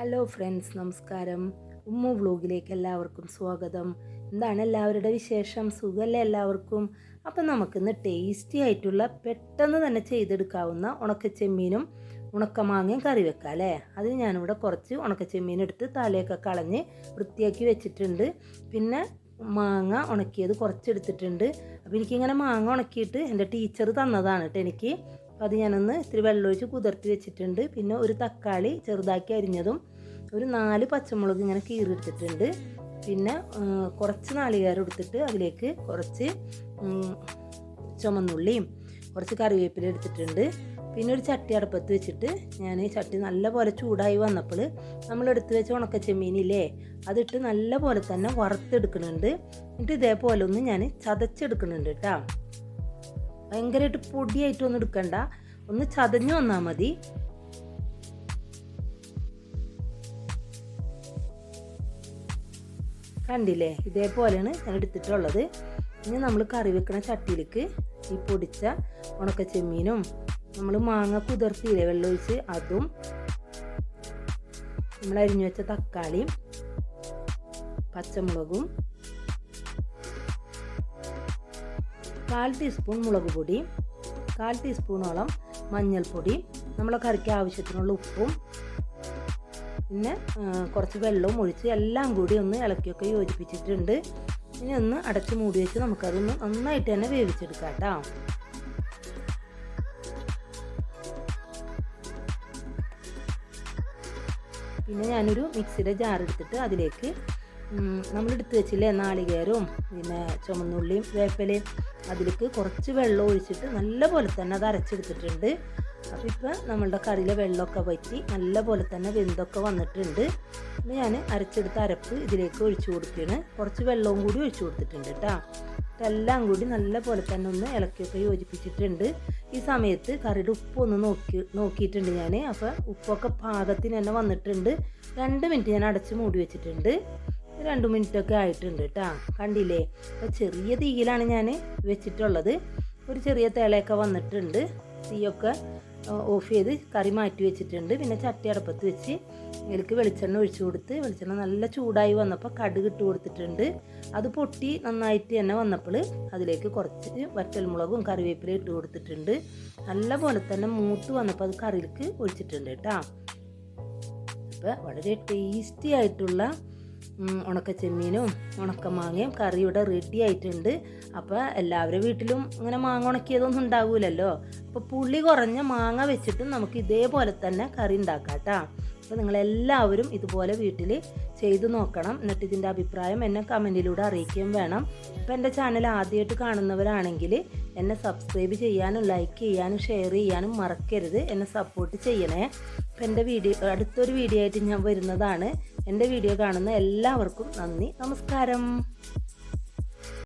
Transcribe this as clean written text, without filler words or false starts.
Hello friends, നമസ്കാരം. Umm വ്ലോഗിലേക്ക് എല്ലാവർക്കും സ്വാഗതം. എന്താണ് എല്ലാവരുടെ വിശേഷം? സുഖമല്ലേ എല്ലാവർക്കും? അപ്പം നമുക്കിന്ന് ടേസ്റ്റി ആയിട്ടുള്ള പെട്ടെന്ന് തന്നെ ചെയ്തെടുക്കാവുന്ന ഉണക്കച്ചെമ്മീനും ഉണക്കമാങ്ങയും കറി വെക്കാം അല്ലേ? അതിന് ഞാനിവിടെ കുറച്ച് ഉണക്കച്ചെമ്മീൻ എടുത്ത് തലയൊക്കെ കളഞ്ഞ് വൃത്തിയാക്കി വെച്ചിട്ടുണ്ട്. പിന്നെ മാങ്ങ ഉണക്കിയത് കുറച്ചെടുത്തിട്ടുണ്ട്. അപ്പോൾ എനിക്കിങ്ങനെ മാങ്ങ ഉണക്കിയിട്ട് എൻ്റെ ടീച്ചർ തന്നതാണ് കേട്ടോ എനിക്ക്. അപ്പോൾ അത് ഞാനൊന്ന് ഇത്തിരി വെള്ളമൊഴിച്ച് കുതിർത്തി വെച്ചിട്ടുണ്ട്. പിന്നെ ഒരു തക്കാളി ചെറുതാക്കി അരിഞ്ഞതും ഒരു 4 പച്ചമുളക് ഇങ്ങനെ കീറിയെടുത്തിട്ടുണ്ട്. പിന്നെ കുറച്ച് നാളികേരം എടുത്തിട്ട് അതിലേക്ക് കുറച്ച് ചുമന്നുള്ളിയും കുറച്ച് കറിവേപ്പില എടുത്തിട്ടുണ്ട്. പിന്നെ ഒരു ചട്ടി അടുപ്പത്ത് വെച്ചിട്ട് ഞാൻ ചട്ടി നല്ല പോലെ ചൂടായി വന്നപ്പോൾ നമ്മളെടുത്ത് വെച്ച ഉണക്കച്ചെമ്മീനില്ലേ അതിട്ട് നല്ല പോലെ തന്നെ വറുത്തെടുക്കുന്നുണ്ട്. എന്നിട്ട് ഇതേപോലെ ഒന്ന് ഞാൻ ചതച്ചെടുക്കുന്നുണ്ട് കേട്ടോ. ഭയങ്കരമായിട്ട് പൊടിയായിട്ടൊന്നും എടുക്കണ്ട, ഒന്ന് ചതഞ്ഞു വന്നാൽ മതി. കണ്ടില്ലേ, ഇതേപോലെയാണ് ഞാൻ എടുത്തിട്ടുള്ളത്. ഇനി നമ്മൾ കറി വെക്കുന്ന ചട്ടിയിലേക്ക് ഈ പൊടിച്ച ഉണക്കച്ചെമ്മീനും നമ്മൾ മാങ്ങ കുതിർത്തിയില്ലേ വെള്ളമൊഴിച്ച് അതും നമ്മൾ അരിഞ്ഞു വെച്ച തക്കാളിയും പച്ചമുളകും 1/4 ടീസ്പൂൺ മുളക് പൊടി, 1/4 ടീസ്പൂണോളം മഞ്ഞൾപ്പൊടി, നമ്മളെ കറിക്ക് ആവശ്യത്തിനുള്ള ഉപ്പും പിന്നെ കുറച്ച് വെള്ളവും ഒഴിച്ച് എല്ലാം കൂടി ഒന്ന് ഇളക്കിയൊക്കെ യോജിപ്പിച്ചിട്ടുണ്ട്. ഇനി ഒന്ന് അടച്ച് മൂടി വെച്ച് നമുക്കതൊന്ന് നന്നായിട്ട് തന്നെ വേവിച്ചെടുക്കാം കേട്ടോ. പിന്നെ ഞാനൊരു മിക്സിയുടെ ജാർ എടുത്തിട്ട് അതിലേക്ക് നമ്മളെടുത്ത് വെച്ചില്ലേ നാളികേരവും പിന്നെ ചുമന്നുള്ളിയും വേപ്പിലയും അതിലേക്ക് കുറച്ച് വെള്ളം ഒഴിച്ചിട്ട് നല്ല പോലെ തന്നെ അത് അരച്ചെടുത്തിട്ടുണ്ട്. അപ്പോൾ ഇപ്പം നമ്മളുടെ കറിയിലെ വെള്ളമൊക്കെ വറ്റി നല്ല പോലെ തന്നെ വെന്തൊക്കെ വന്നിട്ടുണ്ട്. അപ്പോൾ ഞാൻ അരച്ചെടുത്ത അരപ്പ് ഇതിലേക്ക് ഒഴിച്ചു കൊടുക്കുകയാണ്. കുറച്ച് വെള്ളവും കൂടി ഒഴിച്ചു കൊടുത്തിട്ടുണ്ട് കേട്ടോ. എല്ലാം കൂടി നല്ല പോലെ തന്നെ ഒന്ന് ഇളക്കിയൊക്കെ യോജിപ്പിച്ചിട്ടുണ്ട്. ഈ സമയത്ത് കറിയുടെ ഉപ്പൊന്ന് നോക്കിയിട്ടുണ്ട് ഞാൻ. അപ്പോൾ ഉപ്പൊക്കെ പാകത്തിന് തന്നെ വന്നിട്ടുണ്ട്. 2 മിനിറ്റ് ഞാൻ അടച്ച് മൂടി വെച്ചിട്ടുണ്ട്. 2 മിനിറ്റൊക്കെ ആയിട്ടുണ്ട് കേട്ടോ. കണ്ടില്ലേ, അപ്പോൾ ചെറിയ തീയിലാണ് ഞാൻ വെച്ചിട്ടുള്ളത്. ഒരു ചെറിയ തിളയൊക്കെ വന്നിട്ടുണ്ട്. തീയൊക്കെ ഓഫ് ചെയ്ത് കറി മാറ്റി വെച്ചിട്ടുണ്ട്. പിന്നെ ചട്ടി അടുപ്പത്ത് വെച്ച് ഇതിലേക്ക് വെളിച്ചെണ്ണ ഒഴിച്ചു കൊടുത്ത് വെളിച്ചെണ്ണ നല്ല ചൂടായി വന്നപ്പോൾ കടുക് ഇട്ട് കൊടുത്തിട്ടുണ്ട്. അത് പൊട്ടി നന്നായിട്ട് തന്നെ വന്നപ്പോൾ അതിലേക്ക് കുറച്ച് വറ്റൽമുളകും കറിവേപ്പിലയും ഇട്ട് കൊടുത്തിട്ടുണ്ട്. നല്ല പോലെ തന്നെ മൂത്ത് വന്നപ്പോൾ അത് കറിയിലേക്ക് ഒഴിച്ചിട്ടുണ്ട് കേട്ടോ. അപ്പോൾ വളരെ ടേസ്റ്റി ആയിട്ടുള്ള ഉണക്കച്ചെമ്മീനും ഉണക്കമാങ്ങയും കറി ഇവിടെ റെഡി ആയിട്ടുണ്ട്. അപ്പോൾ എല്ലാവരുടെ വീട്ടിലും ഇങ്ങനെ മാങ്ങ ഉണക്കിയതൊന്നും ഉണ്ടാവില്ലല്ലോ. അപ്പോൾ പുളി കുറഞ്ഞ മാങ്ങ വെച്ചിട്ടും നമുക്ക് ഇതേപോലെ തന്നെ കറി ഉണ്ടാക്കാം കേട്ടോ. അപ്പോൾ നിങ്ങളെല്ലാവരും ഇതുപോലെ വീട്ടിൽ ചെയ്തു നോക്കണം. എന്നിട്ട് ഇതിൻ്റെ അഭിപ്രായം എന്നെ കമൻറ്റിലൂടെ അറിയിക്കുകയും വേണം. അപ്പോൾ എൻ്റെ ചാനൽ ആദ്യമായിട്ട് കാണുന്നവരാണെങ്കിൽ എന്നെ സബ്സ്ക്രൈബ് ചെയ്യാനും ലൈക്ക് ചെയ്യാനും ഷെയർ ചെയ്യാനും മറക്കരുത്. എന്നെ സപ്പോർട്ട് ചെയ്യണേ. അപ്പോൾ എൻ്റെ അടുത്തൊരു വീഡിയോ ആയിട്ട് ഞാൻ വരുന്നതാണ്. എൻ്റെ വീഡിയോ കാണുന്ന എല്ലാവർക്കും നന്ദി, നമസ്കാരം.